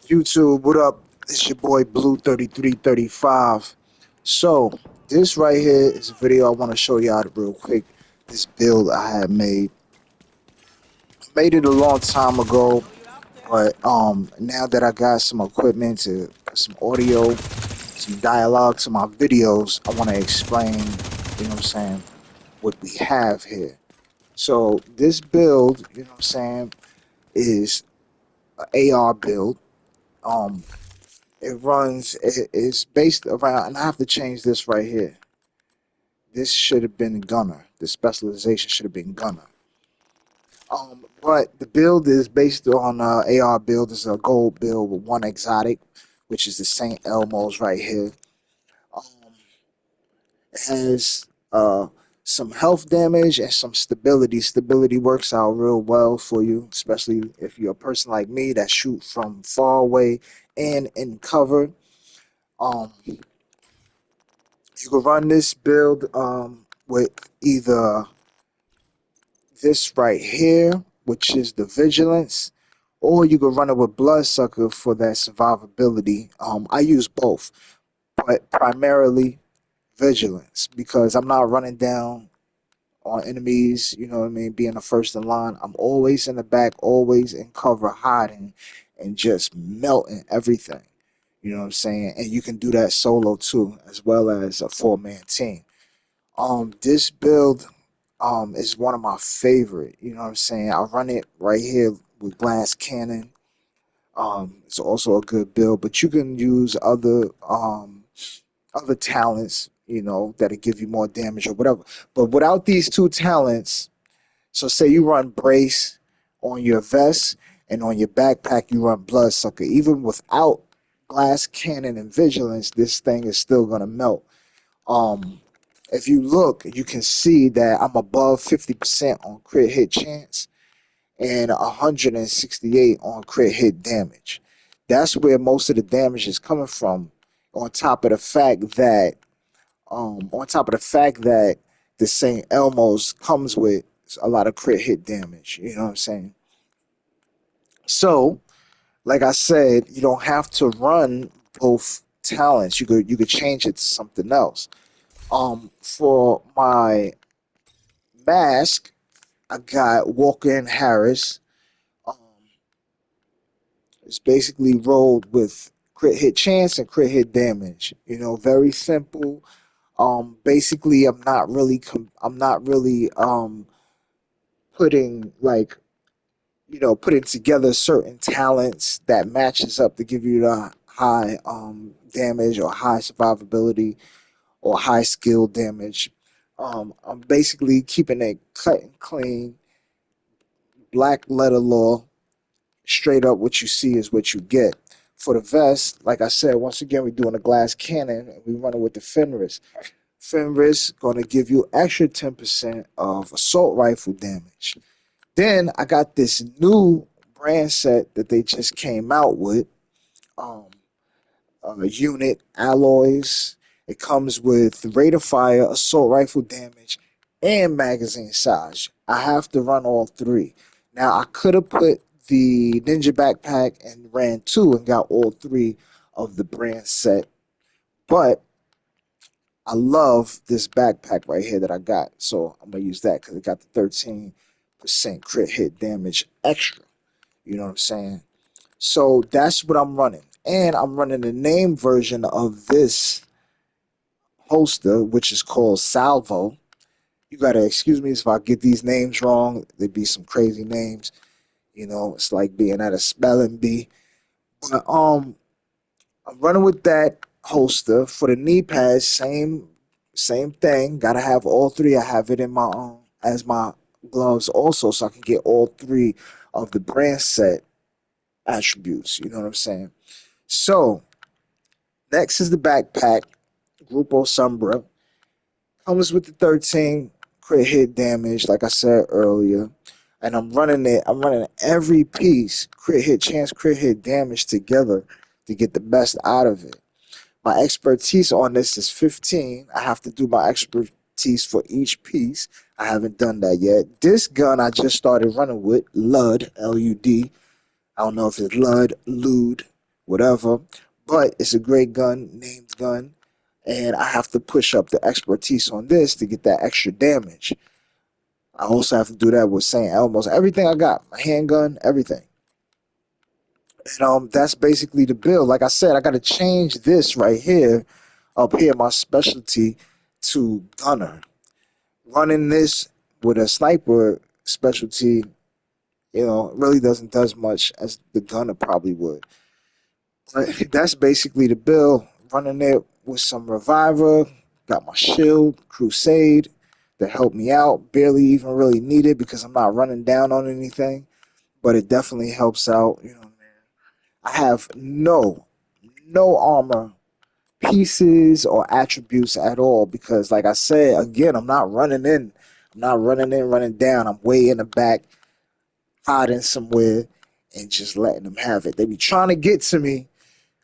YouTube, what up? It's your boy Blue 3335. So, this right here is a video I want to show y'all real quick. This build I had made. Made it a long time ago, but now that I got some equipment to some audio, some dialogue to my videos, I want to explain, you know what I'm saying, what we have here. So, this build, you know what I'm saying, is an AR build. Um it's based around, and I have to change this right here. This should have been gunner. The specialization should have been gunner. But the build is based on AR build. Is a gold build with one exotic, which is the Saint Elmo's right here. Um, it has some health damage and some stability. Stability works out real well for you, especially if you're a person like me that shoot from far away and in cover. Um, You can run this build with either this right here, which is the vigilance, or you can run it with bloodsucker for that survivability. I use both, but primarily vigilance because I'm not running down on enemies, you know what I mean, being the first in line. I'm always in the back, always in cover, hiding and just melting everything. You know what I'm saying? And you can do that solo too, as well as a four-man team. This build is one of my favorite. You know what I'm saying? I run it right here with glass cannon. It's also a good build, but you can use other talents, you know, that'll give you more damage or whatever. But without these two talents, so say you run brace on your vest and on your backpack you run bloodsucker. Even without glass cannon and vigilance, this thing is still gonna melt. um, if you look, you can see that I'm above 50% on crit hit chance and 168 on crit hit damage. That's where most of the damage is coming from. On top of the fact that, the St. Elmo's comes with a lot of crit hit damage. You know what I'm saying? So, like I said, you don't have to run both talents. You could change it to something else. For my mask, I got Walker and Harris. Um, it's basically rolled with crit hit chance and crit hit damage. You know, very simple. Basically, I'm not really putting like putting together certain talents that matches up to give you the high damage or high survivability or high skill damage. I'm basically keeping it cut and clean, black letter law, straight up what you see is what you get. For the vest, like I said, once again, we're doing a glass cannon and we running with the Fenris. Fenris gonna give you extra 10% of assault rifle damage. Then I got this new brand set that they just came out with. Um, Unit alloys. It comes with rate of fire, assault rifle damage, and magazine size. I have to run all three. Now I could have put the ninja backpack and ran two and got all three of the brand set, but I love this backpack right here that I got, so I'm gonna use that because it got the 13% crit hit damage extra. You know what I'm saying? So that's what I'm running, and I'm running the name version of this holster, which is called Salvo. You gotta excuse me if I get these names wrong. There'd be some crazy names. You know, it's like being at a spelling bee. But I'm running with that holster for the knee pads. Same thing. Gotta have all three. I have it in my as my gloves also, so I can get all three of the brand set attributes. You know what I'm saying? So next is the backpack, Grupo Sombra. Comes with the 13 crit hit damage, like I said earlier. And I'm running it. I'm running every piece, crit hit chance, crit hit damage together to get the best out of it. My expertise on this is 15. I have to do my expertise for each piece. I haven't done that yet. This gun I just started running with, Lud, Lud. I don't know if it's Lud, Lude, whatever. But it's a great gun, named gun, and I have to push up the expertise on this to get that extra damage. I also have to do that with St. Elmo's. Everything I got, my handgun, everything. And that's basically the build. Like I said, I got to change this right here, up here, my specialty, to gunner. Running this with a sniper specialty, really doesn't does much as the gunner probably would. But that's basically the build. Running it with some reviver, got my shield, crusade that helped me out. Barely even really need it because I'm not running down on anything, but it definitely helps out. I have no armor pieces or attributes at all because, like I said, again, I'm not running in. I'm not running in, running down. I'm way in the back, hiding somewhere, and just letting them have it. They be trying to get to me,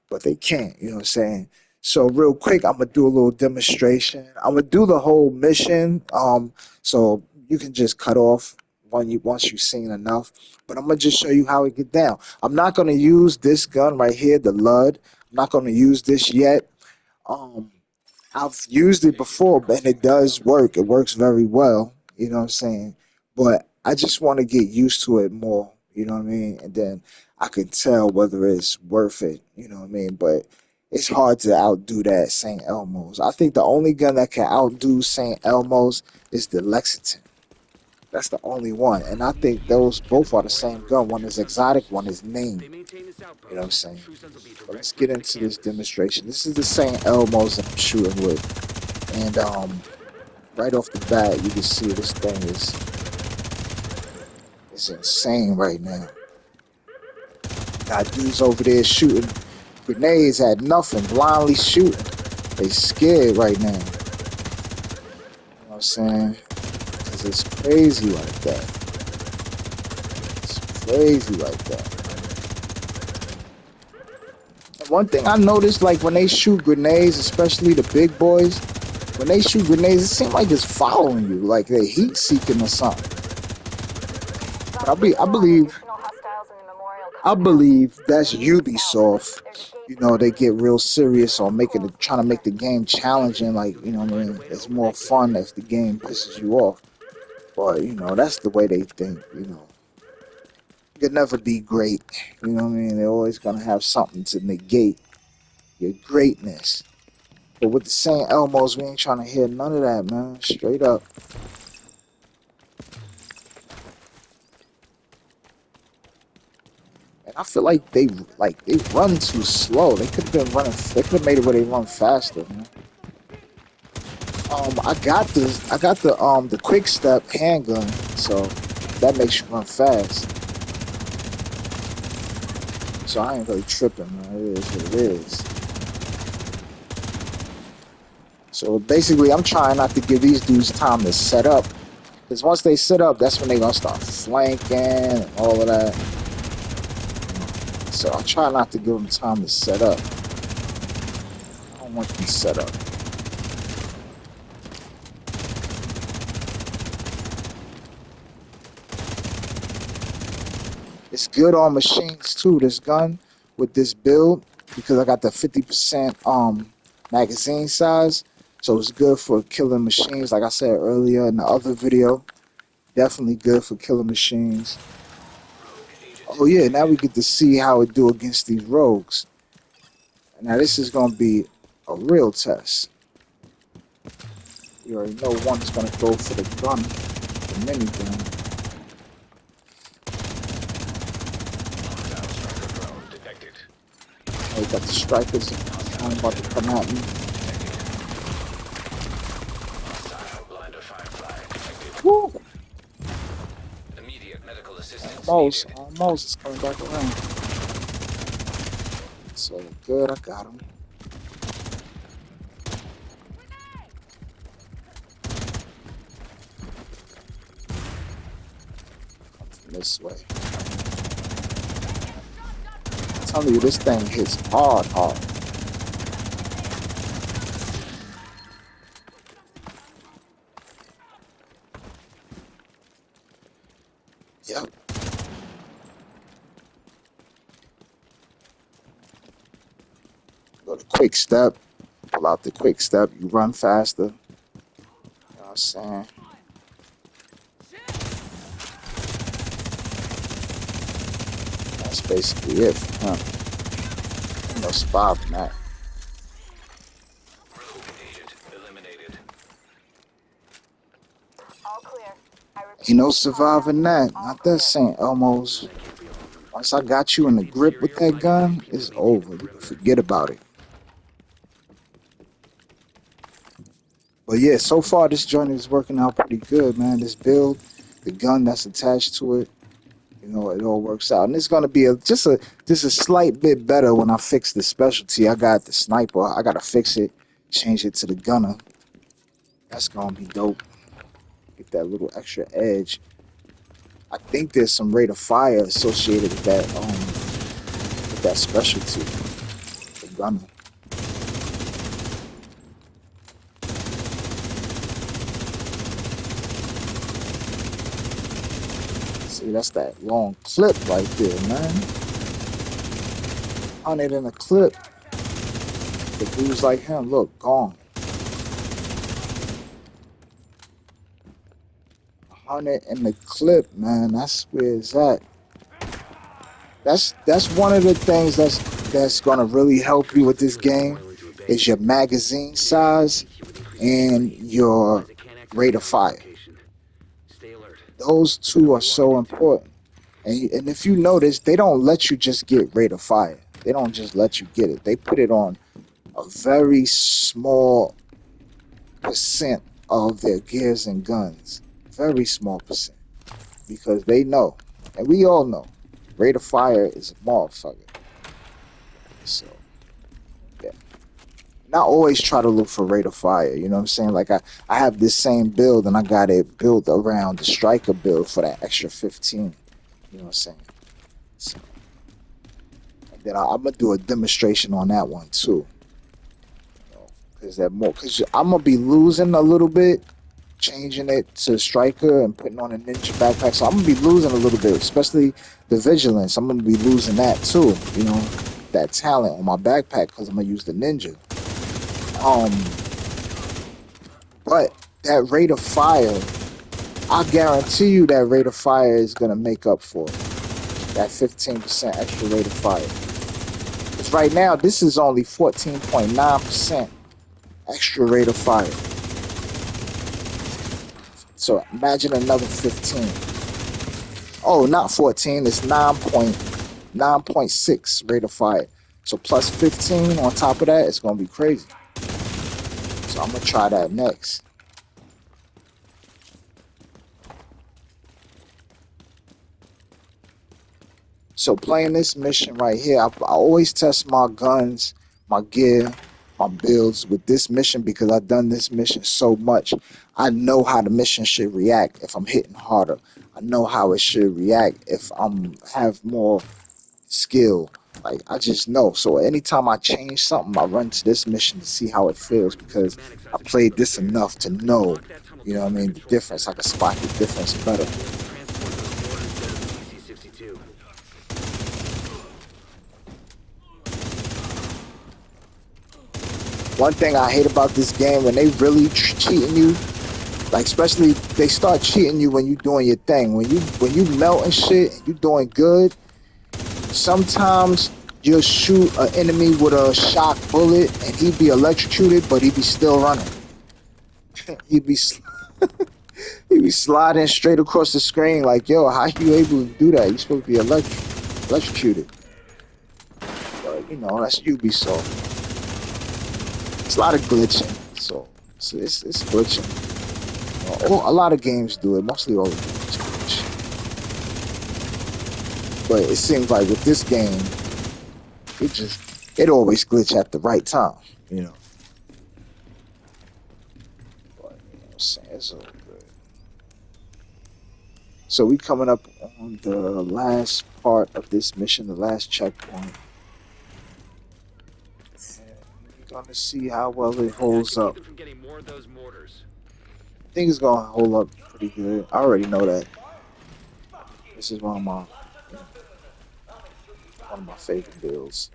but they can't. You know what I'm saying? So real quick, I'm gonna do a little demonstration. I'm gonna do the whole mission. So you can just cut off once you've seen enough. But I'm gonna just show you how it get down. I'm not gonna use this gun right here, the Lud. I'm not gonna use this yet. Um, I've used it before, and it does work. It works very well. You know what I'm saying? But I just want to get used to it more. You know what I mean? And then I can tell whether it's worth it. You know what I mean? But it's hard to outdo that St. Elmo's. I think the only gun that can outdo St. Elmo's is the Lexington. That's the only one. And I think those both are the same gun. One is exotic, one is named. You know what I'm saying? But let's get into this demonstration. This is the St. Elmo's that I'm shooting with. And right off the bat, you can see this thing is insane right now. Got dudes over there shooting grenades at nothing, blindly shooting. They scared right now. You know what I'm saying? Because it's crazy like that. It's crazy like that. And one thing I noticed, like when they shoot grenades, especially the big boys, when they shoot grenades, it seems like it's following you, like they're heat seeking or something. But I believe that's Ubisoft. They get real serious on trying to make the game challenging. Like, what I mean, it's more fun if the game pisses you off. But that's the way they think. You can never be great. You know what I mean? They're always gonna have something to negate your greatness. But with the St. Elmo's, we ain't trying to hear none of that, man. Straight up. And I feel like they run too slow. They could have been running. They could have made it where they run faster, man. I got the quick step handgun, so that makes you run fast. So I ain't really tripping, man. It is what it is. So basically, I'm trying not to give these dudes time to set up, because once they set up, that's when they gonna start flanking and all of that. So I try not to give them time to set up. I don't want them to set up. It's good on machines too, this gun with this build, because I got the 50% magazine size. So it's good for killing machines. Like I said earlier in the other video, definitely good for killing machines. Oh yeah, now we get to see how it do against these rogues. Now this is gonna be a real test. You already know one is gonna go for the gun, the minigun. Oh, got the strikers about to come at me. Woo! Almost is coming back around. So good, I got him. This way. I'm telling you, this thing hits hard. Yep. Go to quick step, pull out the quick step, you run faster. You know what I'm saying? That's basically it for him. Ain't no surviving that. Ain't no surviving that. Not that St. Elmo's. Once I got you in the grip with that gun, it's over. You can forget about it. But yeah, so far this joint is working out pretty good, man. This build, the gun that's attached to it, you know, it all works out. And it's gonna be just a slight bit better when I fix the specialty. I got the sniper. I gotta fix it, change it to the gunner. That's gonna be dope. Get that little extra edge. I think there's some rate of fire associated with that specialty, the gunner. See, that's that long clip right there, man. On it in a clip. The dudes like him, look, gone. 100 in the clip, man. That's where it's at. That's one of the things that's gonna really help you with this game is your magazine size and your rate of fire. Those two are so important. And if you notice, they don't let you just get rate of fire. They don't just let you get it. They put it on a very small percent of their gears and guns. Very small percent. Because they know, and we all know, rate of fire is a motherfucker. So, yeah. And I always try to look for rate of fire. You know what I'm saying? Like I have this same build, and I got it built around the striker build for that extra 15. You know what I'm saying? So, and then I'm gonna do a demonstration on that one too. Because I'm gonna be losing a little bit, changing it to striker and putting on a ninja backpack. So I'm gonna be losing a little bit, especially the vigilance. I'm gonna be losing that too. You know, that talent on my backpack because I'm gonna use the ninja. Um, but that rate of fire, I guarantee you that rate of fire is gonna make up for it. That 15% extra rate of fire. Because right now this is only 14.9% extra rate of fire. So imagine another 15. Oh, not 14. It's 9.6 rate of fire. So plus 15 on top of that, it's gonna be crazy. So I'm gonna try that next. So playing this mission right here, I always test my guns, my gear, my builds with this mission because I've done this mission so much. I know how the mission should react if I'm hitting harder. I know how it should react if I'm have more skill. Like I just know. So anytime I change something, I run to this mission to see how it feels because I played this enough to know, you know what I mean, the difference. I can spot the difference better. One thing I hate about this game when they really cheating you, like especially they start cheating you when you doing your thing. When you melt and shit, and you doing good. Sometimes you'll shoot an enemy with a shock bullet and he'd be electrocuted, but he'd be still running. he'd be he'd be sliding straight across the screen like, yo, how you able to do that? You supposed to be electrocuted. But you know, that's Ubisoft. It's a lot of glitching, so it's glitching. A lot of games do it. Mostly all the games glitch. But it seems like with this game, it always glitch at the right time, you know. But you know what I'm saying, it's all good. So we coming up on the last part of this mission, the last checkpoint. And we're gonna see how well it holds up. I think it's gonna hold up pretty good. I already know that. This is one of my favorite builds.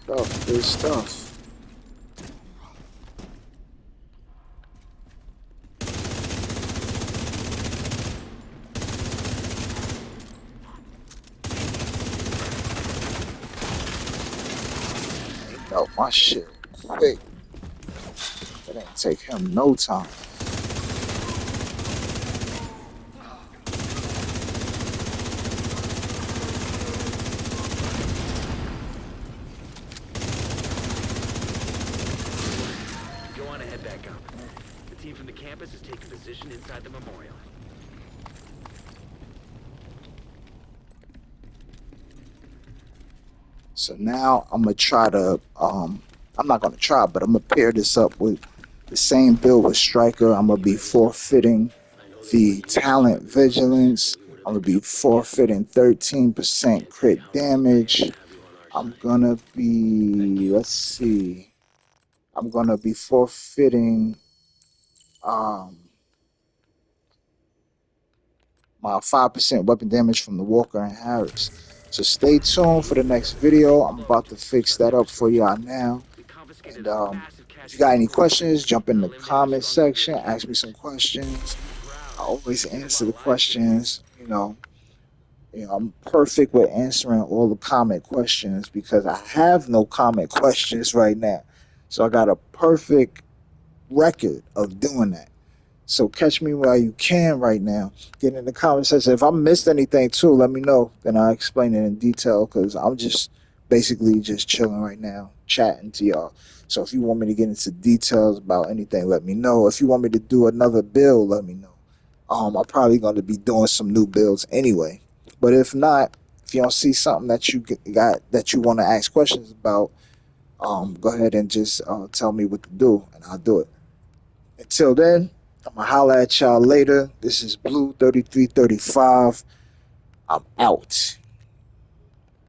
stuff. Good stuff. He melt my shit quick. It ain't take him no time. Go on ahead back up. The team from the campus is taking position inside the memorial. So now I'm gonna try to I'm not gonna try, but I'm gonna pair this up with the same build with Striker. I'm gonna be forfeiting the talent vigilance. I'm gonna be forfeiting 13% crit damage. I'm gonna be, let's see, I'm gonna be forfeiting um my 5% weapon damage from the Walker and Harris. So stay tuned for the next video. I'm about to fix that up for y'all now. And if you got any questions, jump in the comment section, ask me some questions. I always answer the questions. I'm perfect with answering all the comment questions because I have no comment questions right now. So I got a perfect record of doing that. So catch me while you can right now. Get in the comment section. If I missed anything too, let me know. Then I'll explain it in detail because I'm just basically just chilling right now, chatting to y'all. So if you want me to get into details about anything, let me know. If you want me to do another build, let me know. I'm probably going to be doing some new builds anyway. But if not, if you don't see something that you got that you want to ask questions about, go ahead and just tell me what to do, and I'll do it. Until then, I'm gonna holla at y'all later. This is Blue 3335. I'm out.